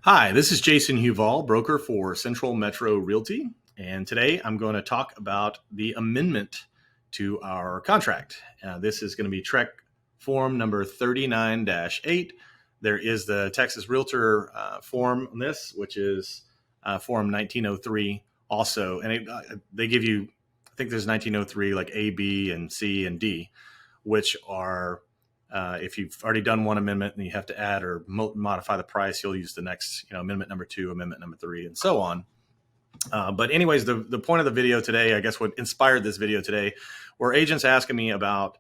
Hi, this is Jason Huval, broker for Central Metro Realty. And today I'm going to talk about the amendment to our contract. This is going to be TREC Form number 39-8. There is the Texas Realtor form on this, which is Form 1903 also. And they give you, I think there's 1903, like A, B, and C, and D, which are if you've already done one amendment and you have to add or modify the price, you'll use the next, amendment number 2, amendment number 3, and so on. But anyways, the point of the video today, I guess what inspired this video today, were agents asking me about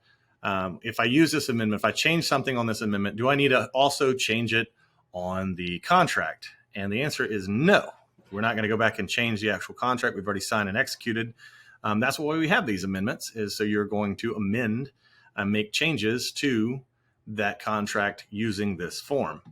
if I use this amendment, if I change something on this amendment, do I need to also change it on the contract? And the answer is no. We're not going to go back and change the actual contract. We've already signed and executed. That's why we have these amendments, is so you're going to amend and make changes to that contract using this form.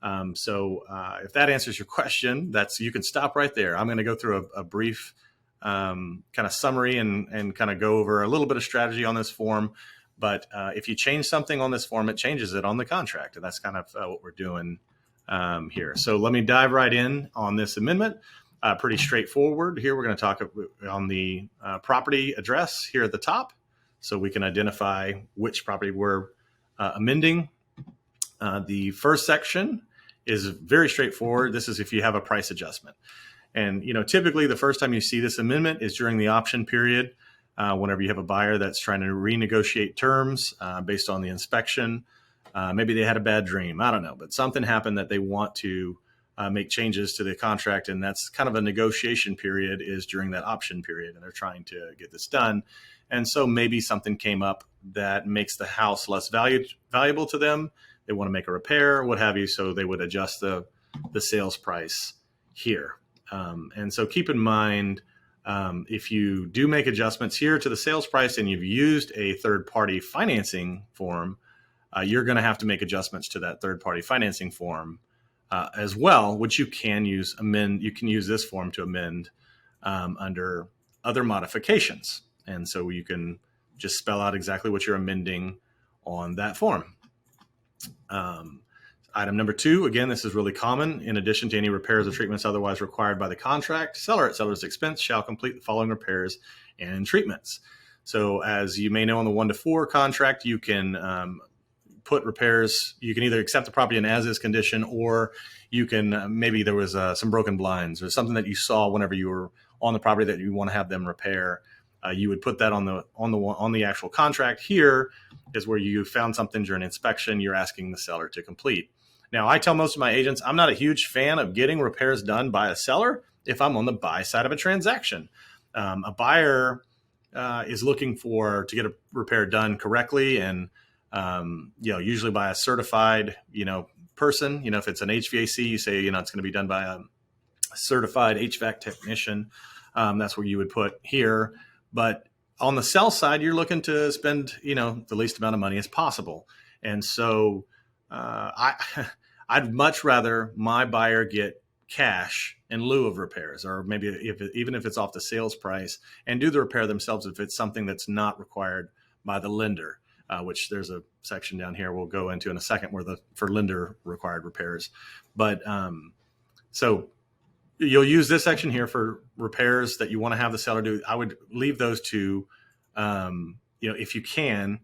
If that answers your question, you can stop right there. I'm going to go through a brief kind of summary and kind of go over a little bit of strategy on this form. But if you change something on this form, it changes it on the contract. And that's kind of what we're doing here. So let me dive right in on this amendment. Pretty straightforward. Here we're going to talk on the property address here at the top, so we can identify which property we're amending. The first section is very straightforward. This is if you have a price adjustment. And typically the first time you see this amendment is during the option period, whenever you have a buyer that's trying to renegotiate terms based on the inspection. Maybe they had a bad dream, I don't know, but something happened that they want to make changes to the contract, and that's kind of a negotiation period, is during that option period, and they're trying to get this done. And so maybe something came up that makes the house less valuable to them. They want to make a repair, what have you, so they would adjust the sales price here. And so keep in mind, if you do make adjustments here to the sales price and you've used a third-party financing form, you're going to have to make adjustments to that third-party financing form as well, which you can use You can use this form to amend under other modifications. And so you can just spell out exactly what you're amending on that form. Item number 2, again, this is really common. In addition to any repairs or treatments otherwise required by the contract, seller at seller's expense shall complete the following repairs and treatments. So as you may know, on the 1-to-4 contract, you can put repairs. You can either accept the property in as-is condition, or you can maybe there was some broken blinds or something that you saw whenever you were on the property that you want to have them repair. You would put that on the actual contract. Here is where you found something during inspection you're asking the seller to complete. Now, I tell most of my agents I'm not a huge fan of getting repairs done by a seller if I'm on the buy side of a transaction. A buyer is looking to get a repair done correctly, and usually by a certified person. If it's an HVAC, you say it's going to be done by a certified HVAC technician. That's where you would put here. But on the sell side, you're looking to spend, the least amount of money as possible. And so I'd much rather my buyer get cash in lieu of repairs, or maybe even if it's off the sales price, and do the repair themselves if it's something that's not required by the lender, which there's a section down here we'll go into in a second for lender required repairs. But so you'll use this section here for repairs that you want to have the seller do. I would leave those to, if you can,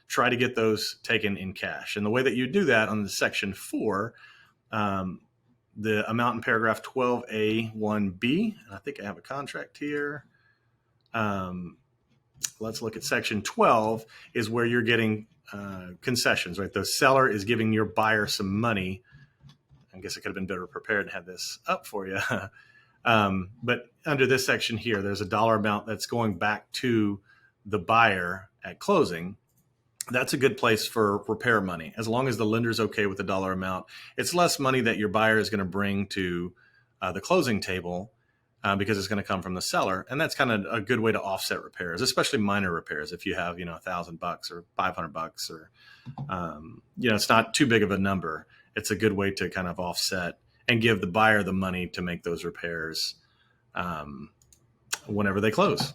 try to get those taken in cash. And the way that you do that on the section 4, the amount in paragraph 12A1B, and I think I have a contract here. Let's look at section 12, is where you're getting concessions, right? The seller is giving your buyer some money. I guess I could have been better prepared and had this up for you. But under this section here, there's a dollar amount that's going back to the buyer at closing. That's a good place for repair money, as long as the lender's okay with the dollar amount. It's less money that your buyer is going to bring to the closing table because it's going to come from the seller. And that's kind of a good way to offset repairs, especially minor repairs. If you have, $1,000 or $500 or, it's not too big of a number. It's a good way to kind of offset and give the buyer the money to make those repairs whenever they close.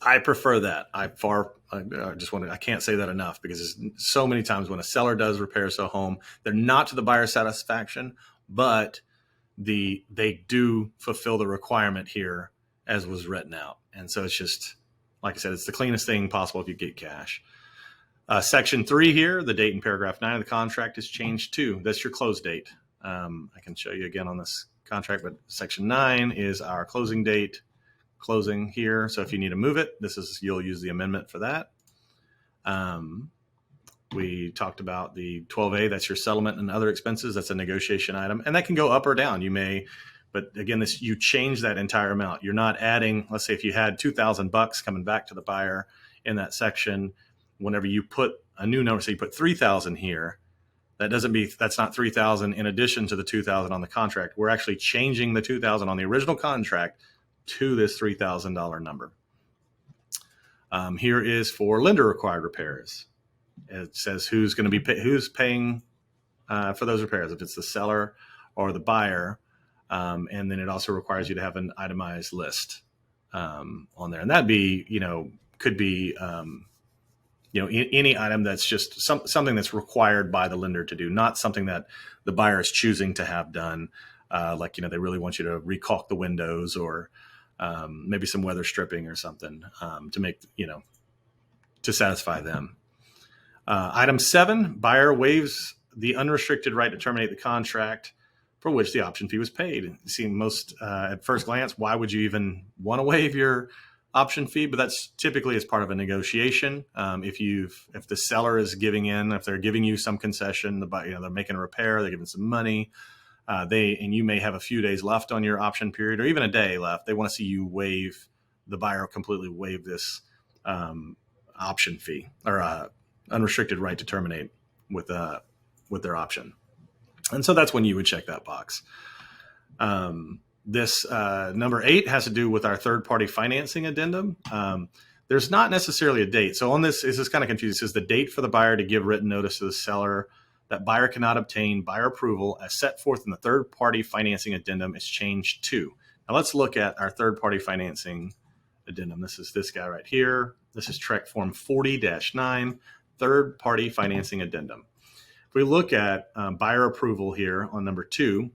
I prefer that. I can't say that enough, because there's so many times when a seller does repairs to a home, they're not to the buyer's satisfaction, but they do fulfill the requirement here as was written out. And so it's just, like I said, it's the cleanest thing possible if you get cash. Section 3 here, the date in paragraph 9 of the contract is changed too. That's your close date. I can show you again on this contract, but section 9 is our closing date, closing here. So if you need to move it, you'll use the amendment for that. We talked about the 12A, that's your settlement and other expenses. That's a negotiation item, and that can go up or down. You may, but again, you change that entire amount. You're not adding, let's say if you had $2,000 coming back to the buyer in that section, whenever you put a new number, so you put 3,000 here, that's not 3,000 in addition to the 2,000 on the contract. We're actually changing the 2,000 on the original contract to this $3,000 number. Here is for lender required repairs. It says who's paying for those repairs, if it's the seller or the buyer. And then it also requires you to have an itemized list on there. And that'd be, could be, any item that's just something that's required by the lender to do, not something that the buyer is choosing to have done. Like, they really want you to recaulk the windows or maybe some weather stripping or something to make, to satisfy them. Item 7, buyer waives the unrestricted right to terminate the contract for which the option fee was paid. You see, at first glance, why would you even want to waive your option fee? But that's typically as part of a negotiation. If the seller is giving in, if they're giving you some concession, they're making a repair, they're giving some money, and you may have a few days left on your option period or even a day left. They want to see you the buyer completely waive this option fee or unrestricted right to terminate with their option. And so that's when you would check that box. This number 8 has to do with our third-party financing addendum. There's not necessarily a date. So on this is kind of confusing. It says the date for the buyer to give written notice to the seller that buyer cannot obtain buyer approval as set forth in the third-party financing addendum is changed to. Now let's look at our third-party financing addendum. This is this guy right here. This is TREC Form 40-9, third-party financing addendum. If we look at buyer approval here on number 2,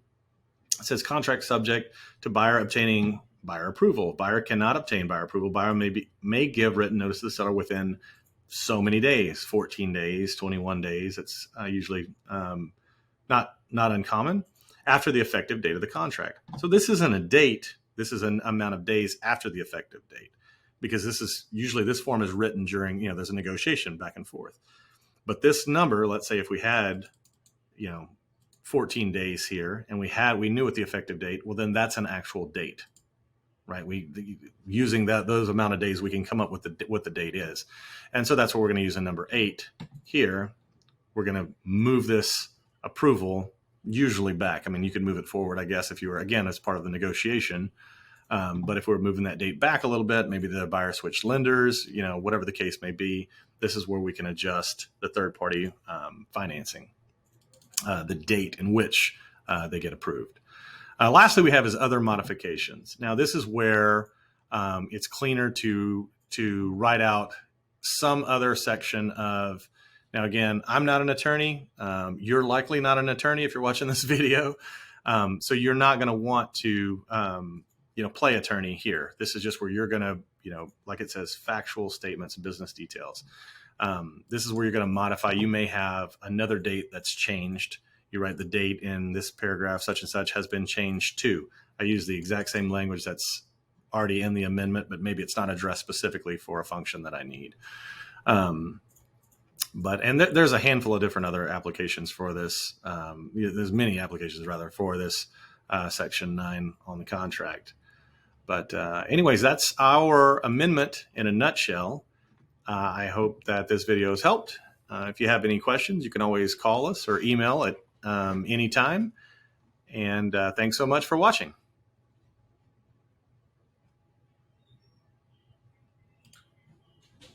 it says contract subject to buyer obtaining buyer approval. Buyer cannot obtain buyer approval. Buyer may give written notice to the seller within so many days, 14 days, 21 days. It's usually not uncommon after the effective date of the contract. So this isn't a date. This is an amount of days after the effective date, because this form is written during, there's a negotiation back and forth. But this number, let's say if we had, 14 days here and we knew what the effective date, well, then that's an actual date, right? Using those amount of days, we can come up with what the date is. And so that's what we're going to use in number 8 here. We're going to move this approval usually back. I mean, you could move it forward, I guess, if you were, again, as part of the negotiation. But if we're moving that date back a little bit, maybe the buyer switched lenders, whatever the case may be, this is where we can adjust the third-party financing, the date in which they get approved. Lastly, we have is other modifications. Now, this is where it's cleaner to write out some other section of. Now, again, I'm not an attorney. You're likely not an attorney if you're watching this video, so you're not going to want to play attorney here. This is just where you're going to, like it says, factual statements, business details. This is where you're going to modify. You may have another date that's changed. You write the date in this paragraph, such and such has been changed to. I use the exact same language that's already in the amendment, but maybe it's not addressed specifically for a function that I need. There's a handful of different other applications for this. There's many applications rather for this section 9 on the contract. But anyways, that's our amendment in a nutshell. I hope that this video has helped. If you have any questions, you can always call us or email at any time. And thanks so much for watching.